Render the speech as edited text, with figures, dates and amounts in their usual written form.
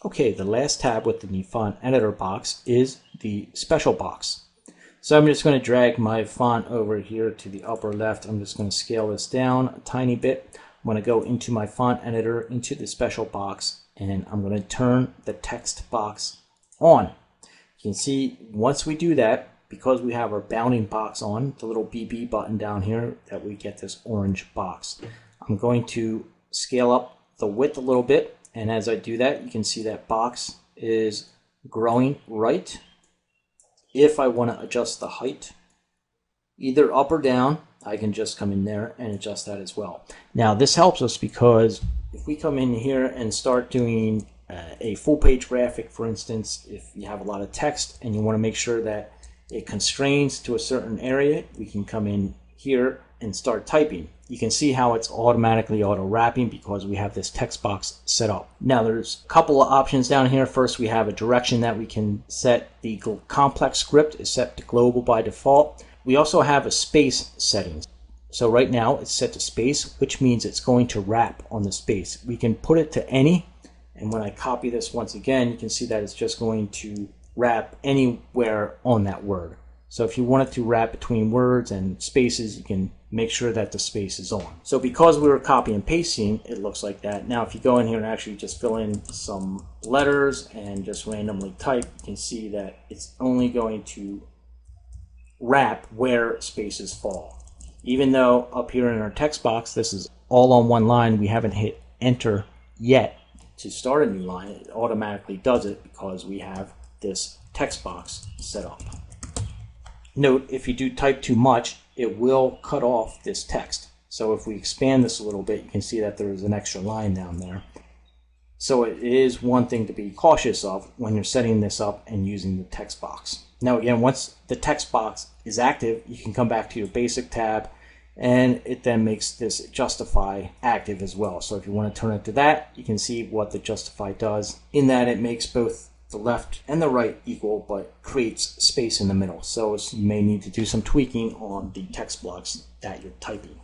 Okay, the last tab with the font editor box is the special box. So I'm just going to drag my font over here to the upper left. I'm just going to scale this down a tiny bit. I'm going to go into my font editor, into the special box, and I'm going to turn the text box on. You can see once we do that, because we have our bounding box on, the little BB button down here, that we get this orange box. I'm going to scale up the width a little bit, and as I do that, you can see that box is growing right. If I want to adjust the height, either up or down, I can just come in there and adjust that as well. Now this helps us because if we come in here and start doing a full page graphic, for instance, if you have a lot of text and you want to make sure that it constrains to a certain area, we can come in here and start typing. You can see how it's automatically auto wrapping because we have this text box set up. Now there's a couple of options down here. First, we have a direction that we can set. The complex script is set to global by default. We also have a space settings. So right now it's set to space, which means it's going to wrap on the space. We can put it to any, and when I copy this once again, you can see that it's just going to wrap anywhere on that word. So if you want it to wrap between words and spaces, you can make sure that the space is on. So because we were copy and pasting, it looks like that. Now if you go in here and actually just fill in some letters and just randomly type, you can see that it's only going to wrap where spaces fall. Even though up here in our text box, this is all on one line, we haven't hit enter yet to start a new line. It automatically does it because we have this text box set up. Note, if you do type too much, it will cut off this text. So if we expand this a little bit, you can see that there is an extra line down there. So it is one thing to be cautious of when you're setting this up and using the text box. Now again, once the text box is active, you can come back to your basic tab, and it then makes this justify active as well. So if you want to turn it to that, you can see what the justify does, in that it makes both the left and the right equal, but creates space in the middle. So you may need to do some tweaking on the text blocks that you're typing.